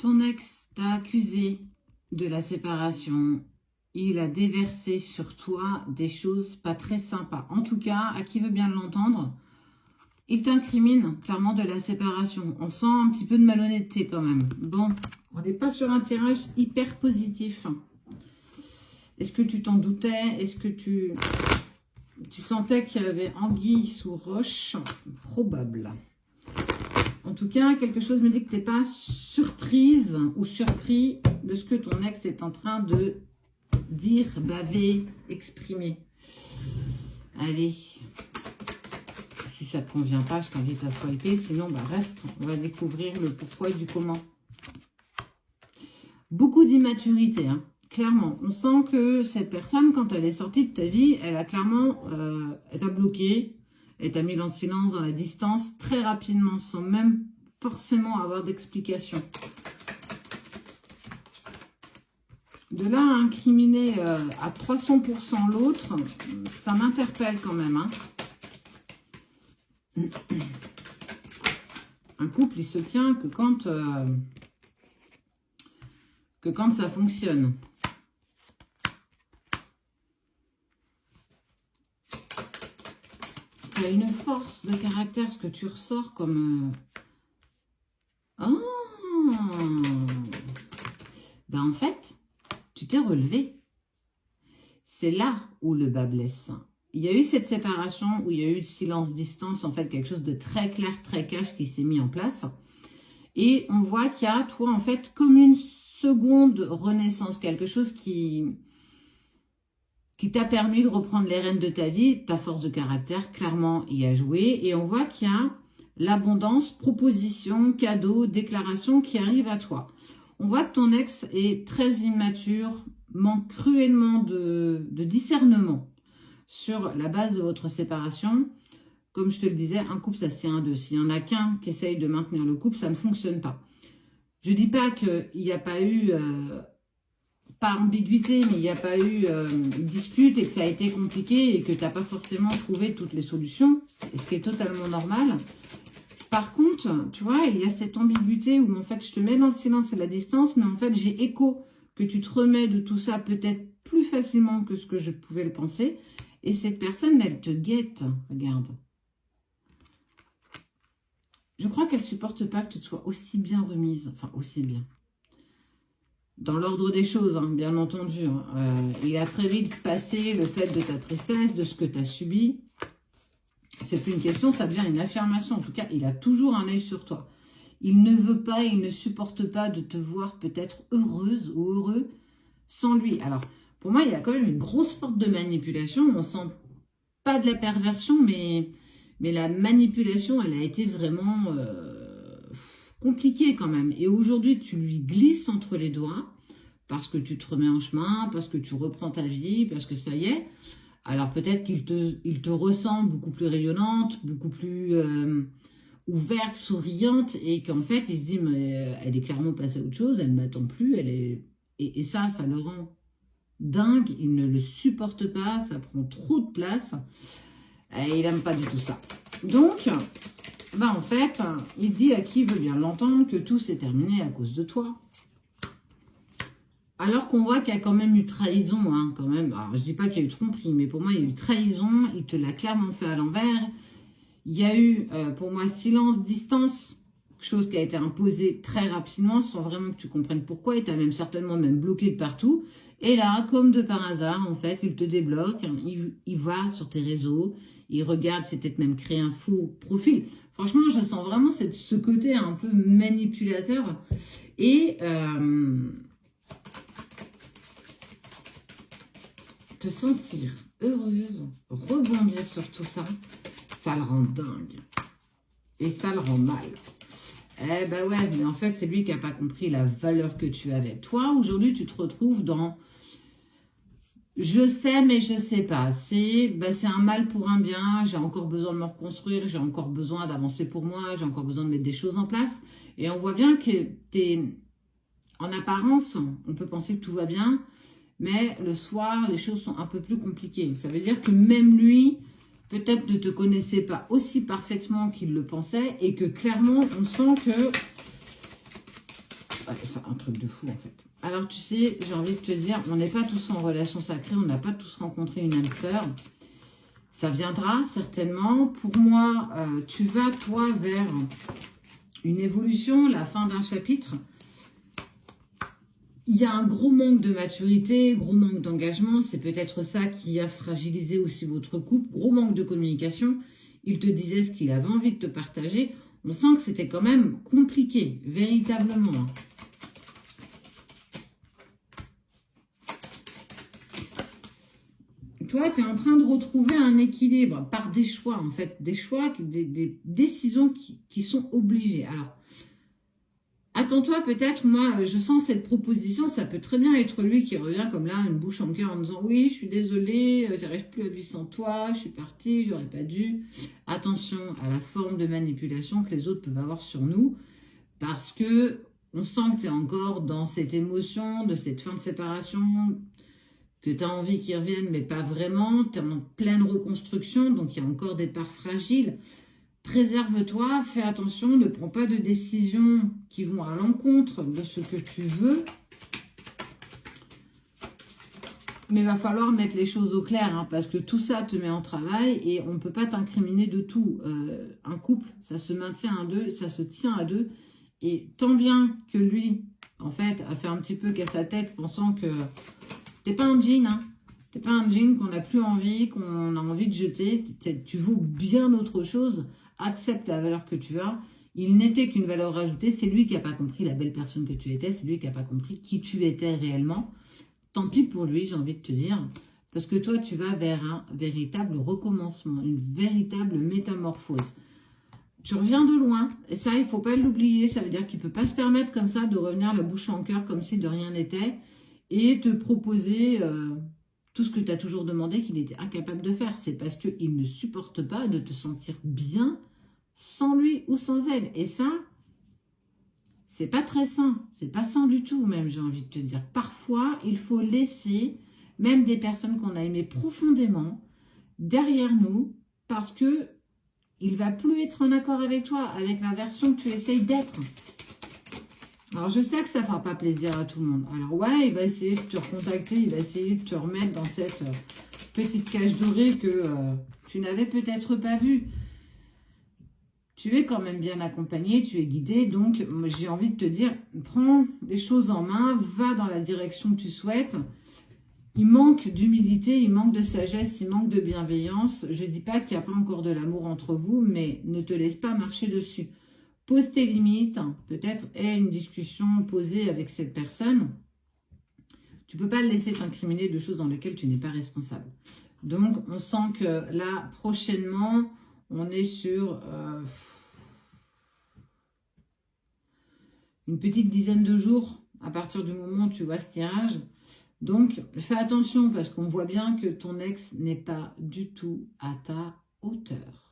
Ton ex t'a accusé de la séparation. Il a déversé sur toi des choses pas très sympas. En tout cas, à qui veut bien l'entendre, il t'incrimine clairement de la séparation. On sent un petit peu de malhonnêteté quand même. Bon, on n'est pas sur un tirage hyper positif. Est-ce que tu t'en doutais? Est-ce que tu sentais qu'il y avait anguille sous roche? Probable. En tout cas, quelque chose me dit que tu n'es pas surprise ou surpris de ce que ton ex est en train de dire, baver, exprimer. Allez, si ça ne te convient pas, je t'invite à swiper. Sinon, bah reste, on va découvrir le pourquoi et du comment. Beaucoup d'immaturité, hein. Clairement. On sent que cette personne, quand elle est sortie de ta vie, elle a clairement, elle t'a bloqué. Elle t'a mis dans le silence, dans la distance, très rapidement, sans même forcément avoir d'explication. De là à incriminer à 300% l'autre, ça m'interpelle quand même. Hein. Un couple, il se tient que quand ça fonctionne. Tu as une force de caractère, ce que tu ressors comme... Oh, ben en fait, tu t'es relevé. C'est là où le bas blesse. Il y a eu cette séparation où il y a eu le silence-distance, en fait, quelque chose de très clair, très cash qui s'est mis en place. Et on voit qu'il y a, toi, en fait, comme une seconde renaissance, quelque chose qui t'a permis de reprendre les rênes de ta vie, ta force de caractère, clairement, y a joué. Et on voit qu'il y a l'abondance, proposition, cadeau, déclaration qui arrive à toi. On voit que ton ex est très immature, manque cruellement de discernement sur la base de votre séparation. Comme je te le disais, un couple, ça c'est un deux. S'il n'y en a qu'un qui essaye de maintenir le couple, ça ne fonctionne pas. Je ne dis pas qu'il n'y a pas eu, pas ambiguïté, mais il n'y a pas eu une dispute et que ça a été compliqué et que tu n'as pas forcément trouvé toutes les solutions, ce qui est totalement normal. Par contre, tu vois, il y a cette ambiguïté où en fait je te mets dans le silence et la distance, mais en fait j'ai écho que tu te remets de tout ça peut-être plus facilement que ce que je pouvais le penser. Et cette personne, elle te guette, regarde. Je crois qu'elle ne supporte pas que tu sois aussi bien remise, enfin aussi bien. Dans l'ordre des choses, hein, bien entendu. Hein. Il a très vite passé le fait de ta tristesse, de ce que tu as subi. C'est plus une question, ça devient une affirmation. En tout cas, il a toujours un œil sur toi. Il ne veut pas, il ne supporte pas de te voir peut-être heureuse ou heureux sans lui. Alors, pour moi, il y a quand même une grosse force de manipulation. On sent pas de la perversion, mais la manipulation, elle a été vraiment compliquée quand même. Et aujourd'hui, tu lui glisses entre les doigts parce que tu te remets en chemin, parce que tu reprends ta vie, parce que ça y est. Alors peut-être qu'il te ressent beaucoup plus rayonnante, beaucoup plus ouverte, souriante, et qu'en fait, il se dit, mais elle est clairement passée à autre chose, elle ne m'attend plus, elle est... Et ça le rend dingue, il ne le supporte pas, ça prend trop de place, et il n'aime pas du tout ça. Donc, bah en fait, il dit à qui veut bien l'entendre que tout s'est terminé à cause de toi. Alors qu'on voit qu'il y a quand même eu trahison, hein, quand même. Alors, je ne dis pas qu'il y a eu tromperie, mais pour moi, il y a eu trahison. Il te l'a clairement fait à l'envers. Il y a eu, pour moi, silence, distance, chose qui a été imposée très rapidement, sans vraiment que tu comprennes pourquoi. Il t'a même certainement bloqué de partout. Et là, comme de par hasard, en fait, il te débloque. Il va sur tes réseaux. Il regarde, c'est peut-être même créé un faux profil. Franchement, je sens vraiment ce côté un peu manipulateur. Et... te sentir heureuse, rebondir sur tout ça, ça le rend dingue. Et ça le rend mal. Eh ben ouais, mais en fait, c'est lui qui n'a pas compris la valeur que tu avais. Toi, aujourd'hui, tu te retrouves dans... Je sais, mais je sais pas. C'est un mal pour un bien. J'ai encore besoin de me reconstruire. J'ai encore besoin d'avancer pour moi. J'ai encore besoin de mettre des choses en place. Et on voit bien que t'es... En apparence, on peut penser que tout va bien. Mais le soir, les choses sont un peu plus compliquées. Ça veut dire que même lui, peut-être ne te connaissait pas aussi parfaitement qu'il le pensait. Et que clairement, on sent que Ouais, c'est un truc de fou, en fait. Alors, tu sais, j'ai envie de te dire, on n'est pas tous en relation sacrée, on n'a pas tous rencontré une âme sœur. Ça viendra, certainement. Pour moi, tu vas, toi, vers une évolution, la fin d'un chapitre. Il y a un gros manque de maturité, gros manque d'engagement. C'est peut-être ça qui a fragilisé aussi votre couple. Gros manque de communication. Il te disait ce qu'il avait envie de te partager. On sent que c'était quand même compliqué, véritablement. Toi, tu es en train de retrouver un équilibre par des choix, en fait. Des choix, des décisions qui sont obligées. Alors, attends-toi peut-être, moi, je sens cette proposition, ça peut très bien être lui qui revient comme là, une bouche en cœur en disant « Oui, je suis désolée, j'arrive plus à vivre sans toi, je suis partie, j'aurais pas dû. » Attention à la forme de manipulation que les autres peuvent avoir sur nous, parce que on sent que tu es encore dans cette émotion, de cette fin de séparation, que tu as envie qu'ils reviennent, mais pas vraiment. Tu es en pleine reconstruction, donc il y a encore des parts fragiles. Préserve-toi, fais attention, ne prends pas de décisions qui vont à l'encontre de ce que tu veux. Mais il va falloir mettre les choses au clair, hein, parce que tout ça te met en travail et on ne peut pas t'incriminer de tout. Un couple, ça se maintient à deux, ça se tient à deux. Et tant bien que lui, en fait, a fait un petit peu qu'à sa tête, pensant que t'es pas un jean, hein. T'es pas un jean qu'on n'a plus envie, qu'on a envie de jeter. Tu vaux bien autre chose. Accepte la valeur que tu as. Il n'était qu'une valeur ajoutée. C'est lui qui n'a pas compris la belle personne que tu étais. C'est lui qui n'a pas compris qui tu étais réellement. Tant pis pour lui, j'ai envie de te dire. Parce que toi, tu vas vers un véritable recommencement, une véritable métamorphose. Tu reviens de loin. Et ça, il ne faut pas l'oublier. Ça veut dire qu'il ne peut pas se permettre comme ça de revenir la bouche en cœur comme si de rien n'était. Et te proposer tout ce que tu as toujours demandé qu'il était incapable de faire. C'est parce qu'il ne supporte pas de te sentir bien sans lui ou sans elle. Et ça, c'est pas très sain. C'est pas sain du tout même, j'ai envie de te dire. Parfois, il faut laisser même des personnes qu'on a aimées profondément derrière nous parce que il va plus être en accord avec toi, avec la version que tu essayes d'être. Alors, je sais que ça ne fera pas plaisir à tout le monde. Alors, ouais, il va essayer de te recontacter, il va essayer de te remettre dans cette petite cage dorée que tu n'avais peut-être pas vue. Tu es quand même bien accompagné, tu es guidé. Donc, j'ai envie de te dire, prends les choses en main, va dans la direction que tu souhaites. Il manque d'humilité, il manque de sagesse, il manque de bienveillance. Je ne dis pas qu'il n'y a pas encore de l'amour entre vous, mais ne te laisse pas marcher dessus. Pose tes limites, peut-être aie une discussion posée avec cette personne. Tu ne peux pas le laisser t'incriminer de choses dans lesquelles tu n'es pas responsable. Donc, on sent que là, prochainement, on est sur une petite dizaine de jours à partir du moment où tu vois ce tirage. Donc, fais attention parce qu'on voit bien que ton ex n'est pas du tout à ta hauteur.